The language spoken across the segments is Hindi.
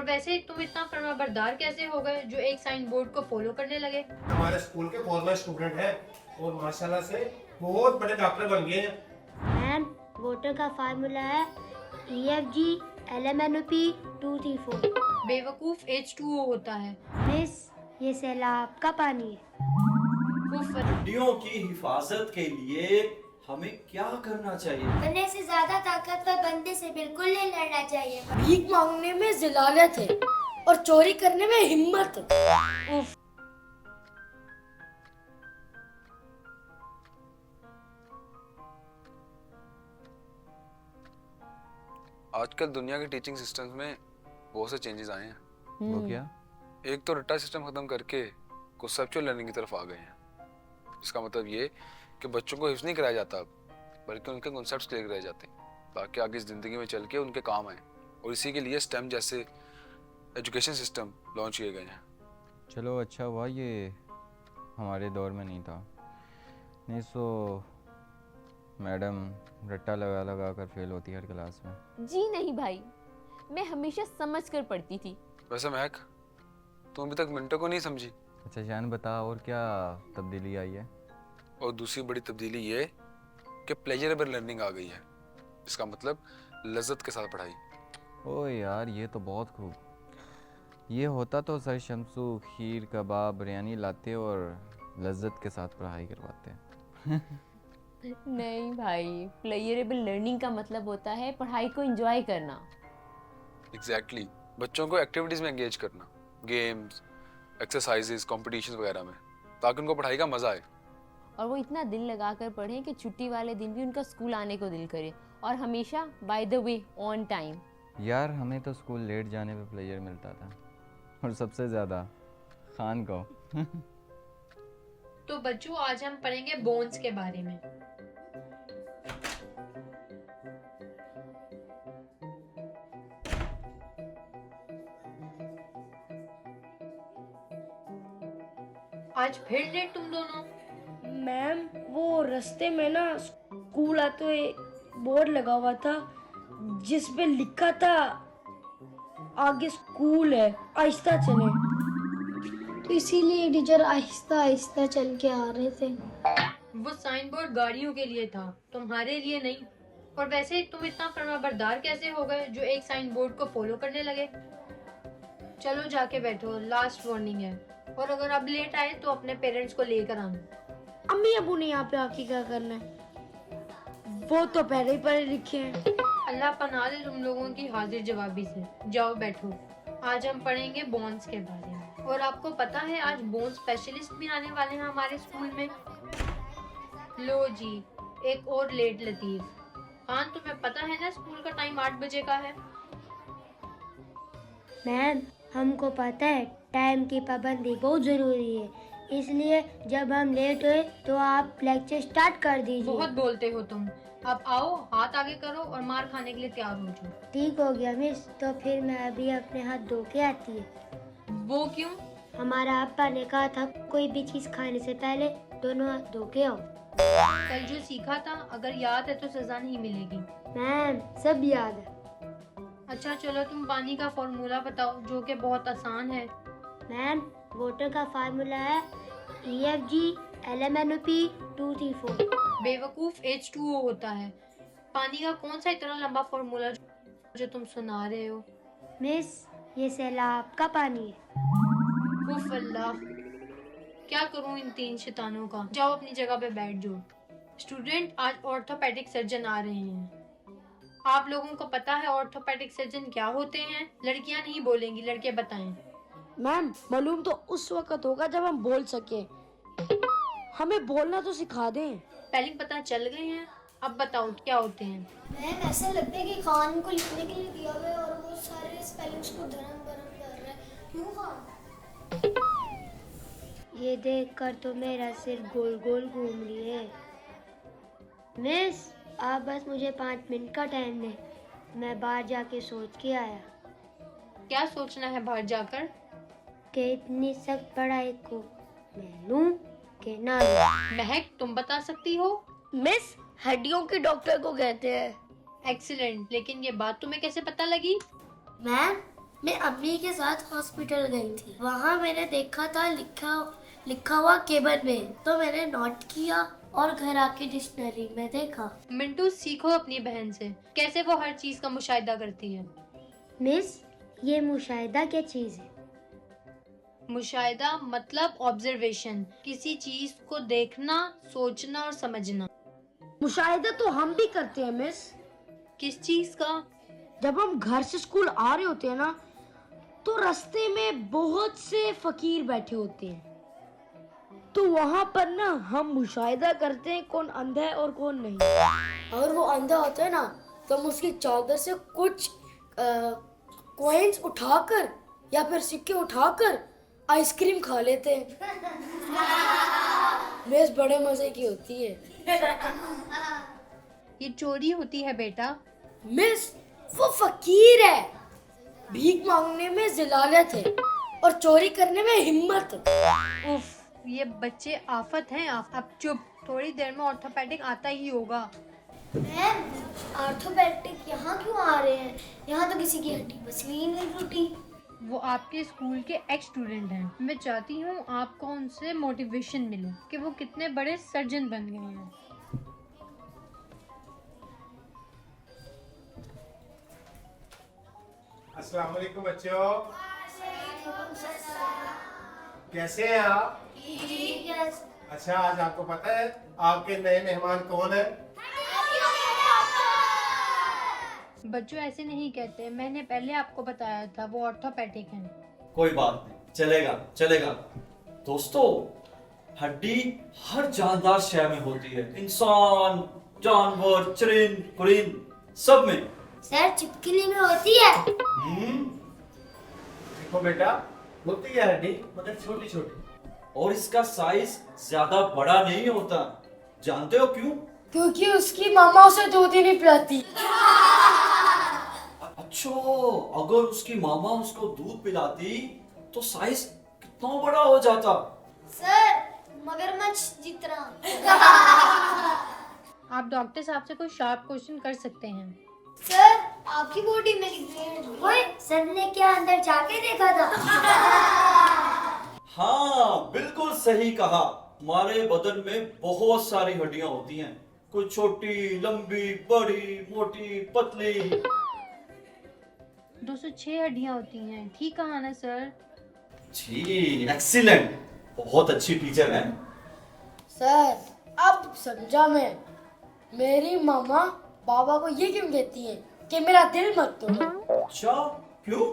वैसे तुम इतना फर्माबरदार कैसे हो गए जो एक साइन बोर्ड को फॉलो करने लगे? हमारे स्कूल के फॉरमर स्टूडेंट हैं और माशाल्लाह से बहुत बड़े डॉक्टर बन गए हैं। मैम, वोटर का फार्मूला है EFG LMNOP 234। बेवकूफ H2O होता है। मिस, ये सैलाब का पानी है। उफ, हड्डियों की हिफाजत के लिए हमें क्या करना चाहिए? बनने से ज्यादा ताकतवर बंदे से बिल्कुल नहीं लड़ना चाहिए। भीख मांगने में जिलालत है और चोरी करने में हिम्मत है। उफ। आजकल दुनिया के टीचिंग सिस्टम्स में बहुत से चेंजेस आए हैं। वो क्या? एक तो रट्टा सिस्टम खत्म करके कॉन्सेप्चुअल लर्निंग की तरफ आ गए हैं। इसका मतलब ये कि बच्चों को हिफ्ज नहीं कराया जाता अब, बल्कि उनके कॉन्सेप्ट्स क्लियर कराए जाते हैं ताकि आगे ज़िंदगी में चल के उनके काम आए। और इसी के लिए स्टेम जैसे एजुकेशन सिस्टम लॉन्च किए गए हैं। चलो अच्छा हुआ ये हमारे दौर में नहीं था, नहीं तो मैडम रट्टा लगा लगा कर फेल होती हर क्लास में। जी नहीं भाई, मैं हमेशा समझ कर पढ़ती थी। वैसे महक, तुम अभी तक मिनटों को नहीं समझी। अच्छा शान, बता और क्या तब्दीली आई है? और दूसरी बड़ी तब्दीली ये कि प्लेजरेबल लर्निंग आ गई है। इसका मतलब लज्जत के साथ पढ़ाई। ओए यार, ये तो बहुत खूब। ये होता तो सर शमसू खीर कबाब बिरयानी लाते और लज्जत के साथ पढ़ाई करवाते। नहीं भाई, प्लेयरेबल लर्निंग का मतलब होता है पढ़ाई को एंजॉय करना। एग्जैक्टली, बच्चों को एक्टिविटीज़ में एंगेज करना, गेम्स, एक्सरसाइजेस, कॉम्पिटिशन्स वगैरह में, ताकि उनको पढ़ाई का मज़ा आए। और वो इतना दिल लगा कर पढ़ें कि छुट्टी वाले दिन भी उनका स्कूल आने को दिल करे, और हमेशा by the way on time. यार हमें तो स्कूल लेट जाने पे प्लेजर मिलता था, और सबसे ज़्यादा खान को। तो बच्चों आज हम पढ़ेंगे बोन्स के बारे में। आज फिर लेट तुम दोनों? मैम, वो रास्ते में ना स्कूल आते हुए बोर्ड लगा हुआ था जिस पे लिखा था आगे स्कूल है, आहिस्ता चले। तो इसीलिए टीचर आहिस्ता आहिस्ता चल के आ रहे थे। वो साइन बोर्ड गाड़ियों के लिए था, तुम्हारे लिए नहीं। और वैसे तुम इतना फर्माबरदार कैसे हो गए जो एक साइन बोर्ड को फॉलो करने लगे? चलो जाके बैठो, लास्ट वार्निंग है। और अगर अब लेट आए तो अपने पेरेंट्स को लेकर आना। अम्मी अबू ने यहाँ पे आके क्या करना है? वो तो पहले ही पढ़े लिखे हैं। अल्लाह पनाह दे तुम लोगों की हाजिर जवाबी से। जाओ बैठो, आज हम पढ़ेंगे बोन्स के बारे में। और आपको पता है आज बोन स्पेशलिस्ट भी आने वाले हैं हमारे स्कूल में। लो जी, एक और लेट लतीफ। खान, तुम्हें पता है ना स्कूल का टाइम 8 बजे का है। मैम, हमको पता है टाइम की पाबंदी बहुत जरूरी है, इसलिए जब हम लेट हुए तो आप लेक्चर स्टार्ट कर दीजिए। बहुत बोलते हो तुम। अब आओ, हाथ आगे करो और मार खाने के लिए तैयार हो जाओ। ठीक हो गया मिस, तो फिर मैं अभी अपने हाथ धो के आती है। वो क्यों? हमारा अब्बा ने कहा था कोई भी चीज खाने से पहले दोनों हाथ धो के आओ। कल जो सीखा था, अगर याद है तो सजा नहीं मिलेगी। मैम, सब याद है। अच्छा चलो, तुम पानी का फॉर्मूला बताओ जो कि बहुत आसान है। मैम, वोटर का फार्मूला है EFG LMNOP 234। बेवकूफ H2O होता है। पानी का कौन सा इतना लंबा फॉर्मूला जो तुम सुना रहे हो? मिस, ये सैलाब का पानी है। उफ अल्लाह, क्या करूं इन 3 शैतानों का। जाओ अपनी जगह पे बैठ जाओ। स्टूडेंट, आज ऑर्थोपेडिक सर्जन आ रहे हैं। आप लोगों को पता है ऑर्थोपेडिक सर्जन क्या होते हैं? लड़कियां नहीं बोलेंगी, लड़के बताएं। मैम, मालूम तो उस वक्त होगा जब हम बोल सके। हमें बोलना तो सिखा दें। स्पेलिंग पता चल गए हैं, अब बताओ क्या होते हैं? मैम, ऐसा लगता है कि खान को लिखने के लिए दिया हुआ है और वो सारे स्पेलिंग्स को धर्म भरम कर रहा है। क्यों खान? ये देखकर तो मेरा सिर गोल गोल घूम रही है। मिस, आप बस मुझे 5 मिनट का टाइम दें, मैं बाहर जाके सोच के आया क्या सोचना है बाहर जाकर? कि इतनी सख्त पढ़ाई को मैं लूं कि ना लूं। महक, तुम बता सकती हो? मिस, हड्डियों के डॉक्टर को कहते हैं। एक्सीलेंट, लेकिन ये बात तुम्हें कैसे पता लगी? मैम, मैं अम्मी के साथ हॉस्पिटल गई थी। वहाँ मैंने देखा था लिखा हुआ केबल में, तो मैंने नोट किया और घर आके डिक्शनरी में देखा। मिंटू, सीखो अपनी बहन से कैसे वो हर चीज का मुशाहिदा करती है। मिस, ये मुशाहिदा क्या चीज है? मुशाहिदा मतलब ऑब्जर्वेशन, किसी चीज को देखना, सोचना और समझना। मुशाहिदा तो हम भी करते हैं मिस। किस चीज का? जब हम घर से स्कूल आ रहे होते हैं ना, तो रास्ते में बहुत से फकीर बैठे होते हैं, तो वहाँ पर ना हम मुशाहिदा करते हैं कौन अंधा है और कौन नहीं। अगर वो अंधा होता है ना, तो हम उसकी चादर से कुछ कॉइन्स उठाकर या फिर सिक्के उठाकर आइसक्रीम खा लेते हैं। बेस बड़े मजे की होती है। ये चोरी होती है बेटा। मिस, वो फकीर है। भीख मांगने में जिलालत है और चोरी करने में हिम्मत। उफ, ये बच्चे आफत हैं। अब चुप, थोड़ी देर में ऑर्थोपेडिक आता ही होगा। मैम, ऑर्थोपेडिक यहाँ क्यों आ रहे हैं? यहाँ तो किसी की हड्डी बसली ही नहीं टूटी। वो आपके स्कूल के एक्स स्टूडेंट हैं। मैं चाहती हूँ आपको उनसे मोटिवेशन मिले कि वो कितने बड़े सर्जन बन गए हैं। अस्सलाम वालेकुम बच्चों, कैसे हैं आप? अच्छा, आज आपको पता है आपके नए मेहमान कौन है? बच्चों ऐसे नहीं कहते, मैंने पहले आपको बताया था वो ऑर्थोपेडिक हैं। कोई बात नहीं, चलेगा चलेगा। दोस्तों, हड्डी हर जानदार शय में होती है, इंसान, जानवर, चरिंद, परिंद, सब में। सर, छिपकली में होती है। देखो बेटा, होती है हड्डी मगर छोटी छोटी, और इसका साइज ज्यादा बड़ा नहीं होता। जानते हो क्यों? क्योंकि उसकी मामा उसे दूध ही नहीं पिलाती। अच्छा, अगर उसकी मामा उसको दूध पिलाती तो साइज कितना बड़ा हो जाता। सर, मगरमच्छ जितना। आप डॉक्टर साहब से कोई शार्प क्वेश्चन कर सकते हैं। सर, आपकी बॉडी में कितने? सर ने क्या अंदर जाके देखा था? हाँ, बिल्कुल सही कहा। हमारे बदन में बहुत सारी हड्डियां होती हैं, कुछ छोटी, लंबी, बड़ी, मोटी, पतली। 206 हड्डियां होती हैं। ठीक कहा ना सर? जी, एक्सीलेंट, बहुत अच्छी टीचर हैं। सर, अब समझा मैं। मेरी मामा बाबा को ये क्यों कहती है कि मेरा दिल मत तोड़ो। अच्छा, क्यों?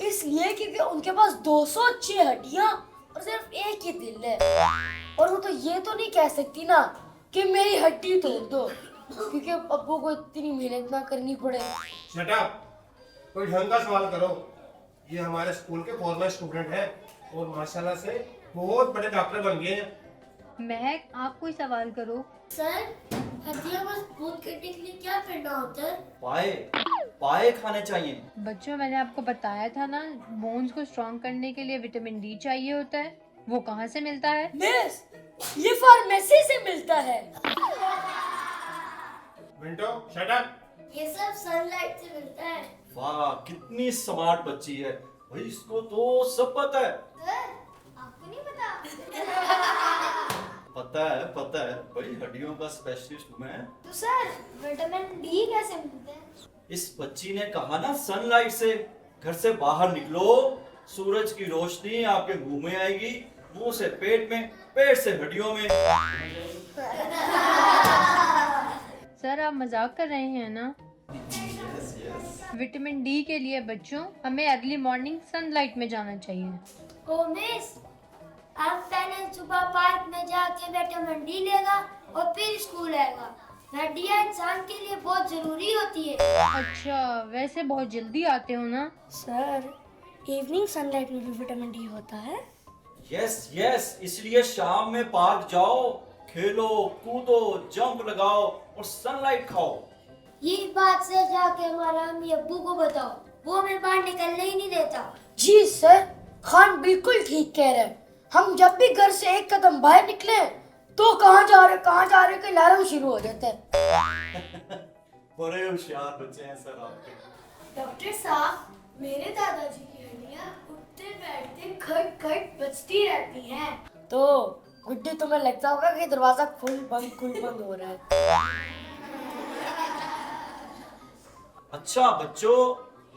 इसलिए क्योंकि उनके पास 206 हड्डियां और सिर्फ एक ही दिल है। और वो तो ये तो नहीं कह सकती ना कि मेरी हड्डी तोड़ दो, क्योंकि अब्बू को इतनी मेहनत ना करनी पड़े। शट अप, कोई ढंग का सवाल करो। ये हमारे स्कूल के फॉर्मर स्टूडेंट हैं और माशाल्लाह से बहुत बड़े डॉक्टर बन गए हैं। महक, आप कोई सवाल करो। सर, हड्डियां मजबूत करने के लिए क्या करना होता है? पाए खाने चाहिए। बच्चों, मैंने आपको बताया था ना, बोन्स को स्ट्रॉन्ग करने के लिए विटामिन डी चाहिए होता है। वो कहाँ से मिलता है? मिस, ये फार्मेसी से मिलता है। Minto, shut up. ये सब सनलाइट से मिलता है। वाह, कितनी स्मार्ट बच्ची है भाई, इसको तो सब पता है। सर, आपको नहीं पता? पता है भाई, हड्डियों का स्पेशलिस्ट मैं। तो सर, विटामिन डी कैसे मिलता है? इस बच्ची ने कहा ना, सनलाइट से। घर से बाहर निकलो, सूरज की रोशनी आपके मुंह में आएगी, मुंह से पेट में, पेट से हड्डियों में। सर, आप मजाक कर रहे हैं ना? विटामिन डी के लिए बच्चों हमें अर्ली मॉर्निंग सनलाइट में जाना चाहिए। ओ मिस, अब पहले सुबह पार्क में जाके विटामिन डी लेगा और फिर स्कूल आएगा। हड्डियां इंसान के लिए बहुत जरूरी होती है। अच्छा, वैसे बहुत जल्दी आते हो ना? सर, इवनिंग सनलाइट में भी विटामिन डी होता है। यस, इसलिए शाम में पार्क जाओ, खेलो, कूदो, जंप लगाओ और सनलाइट खाओ। ये बात से जाके हमारा अम्मी अब्बू को बताओ, वो हमें बाहर निकलने ही नहीं देता। जी सर, खान बिल्कुल ठीक कह रहे हैं। हम जब भी घर से एक कदम बाहर निकले तो कहाँ जा रहे के अलार्म शुरू हो जाते हैं। बड़े होशियार बच्चे हैं सर आपके। डॉक्टर साहब, मेरे दादाजी की हड्डियाँ उठते बैठते खट खट बजती रहती हैं। तो गुड्डी तुम्हें लगता होगा कि दरवाजा खुल बंद हो रहा है। अच्छा बच्चों,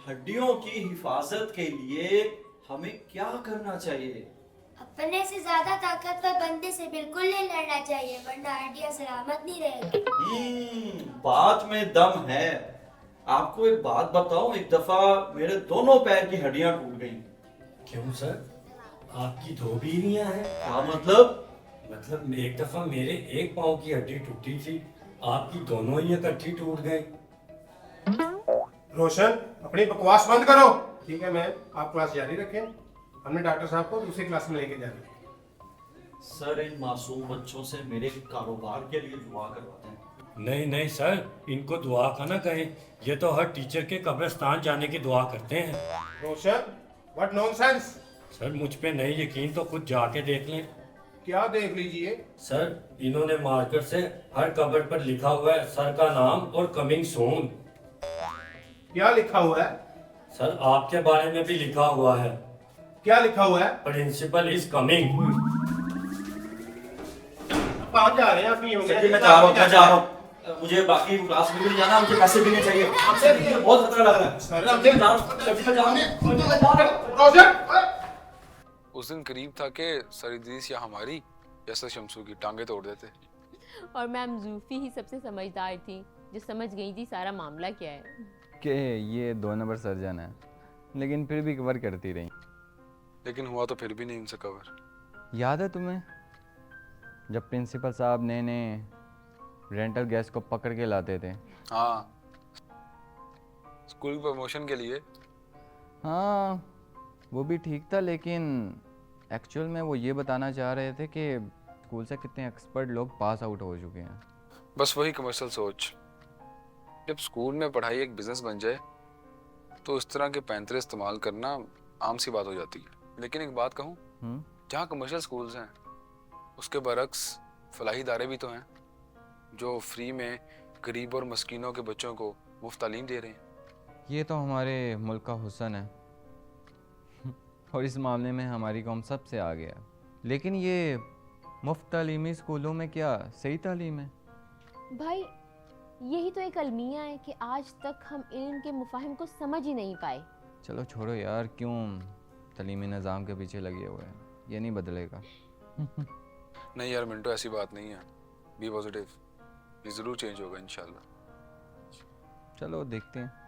हड्डियों की हिफाजत के लिए हमें क्या करना चाहिए? अपने से ज्यादा ताकतवर बंदे से बिल्कुल नहीं लड़ना चाहिए, वरना हड्डियां सलामत नहीं रहेगी। बात में दम है। आपको एक बात बताऊं, एक दफा मेरे दोनों पैर की हड्डियां टूट गईं। क्यों सर, आपकी दो बीवियां हैं? क्या मतलब? मतलब एक दफा मेरे एक पाँव की हड्डी टूटी थी, आपकी दोनों ही इकट्ठी टूट गई। रोशन, अपनी बकवास बंद करो। ठीक है मैम, आप क्लास जारी रखें। हमने डॉक्टर साहब को दूसरी क्लास में लेके जाना है। सर, इन मासूम बच्चों से मेरे कारोबार के लिए दुआ करवाते हैं। नहीं नहीं सर, इनको दुआ का ना कहें, ये तो हर टीचर के कब्रिस्तान जाने की दुआ करते हैं। रोशन, व्हाट नॉनसेंस। सर मुझ पे नहीं यकीन तो खुद जाके देख लें। क्या देख लीजिए? सर इन्होंने मार्कर से हर कबर पर लिखा हुआ है सर का नाम और कमिंग सून। क्या लिखा हुआ है? सर आपके बारे में भी लिखा हुआ है। क्या लिखा हुआ है? Principal is coming. कहाँ जा रहे हैं आप? ये सर जी, मैं जा रहा हूँ। मुझे बाकी क्लास में भी नहीं जाना, मुझे पैसे भी नहीं चाहिए। मुझे बहुत खतरा लग रहा है। सर, अब देख- उस दिन करीब था कि सरीदीस या हमारी या सर शमसू की टांगे तोड़ देते। और मैम जूफी ही सबसे समझदार थी, जो समझ गई थी सारा मामला क्या है। कि ये 2 नंबर सर्जन है, लेकिन फिर भी कवर करती रही। लेकिन हुआ तो फिर भी नहीं उनसे कवर। याद है तुम्हें जब प्रिंसिपल साहब ने रेंटल गैस को पकड़ के लाते थे? हाँ, स्कूल प्रमोशन के लिए। हाँ, वो भी ठीक था, लेकिन एक्चुअल में वो ये बताना चाह रहे थे कि स्कूल से कितने एक्सपर्ट लोग पास आउट हो चुके हैं। बस वही कमर्शियल सोच। जब स्कूल में पढ़ाई एक बिजनेस बन जाए तो इस तरह के पैंतरे इस्तेमाल करना आम सी बात हो जाती है। लेकिन एक बात कहूँ, जहाँ कमर्शियल स्कूल्स हैं उसके बरक्स फलाही इदारे भी तो हैं जो फ्री में गरीब और मस्कीनों के बच्चों को मुफ्त तालीम दे रहे हैं। ये तो हमारे मुल्क का हुस्न है और इस मामले में हमारी कौम सबसे आगे है। लेकिन ये मुफ्त तालीमी स्कूलों में क्या सही तालीम है? भाई यही तो एक अलमिया है कि आज तक हम इल्म के मुफाहिम को समझ ही नहीं पाए। चलो छोड़ो यार, क्यों तालीमी निज़ाम के पीछे लगे हुए हैं, ये नहीं बदलेगा। नहीं यार मिंटो, ऐसी बात नहीं है। बी पॉजिटिव, ये ज़रूर चेंज होगा इंशाल्लाह। चलो देखते हैं।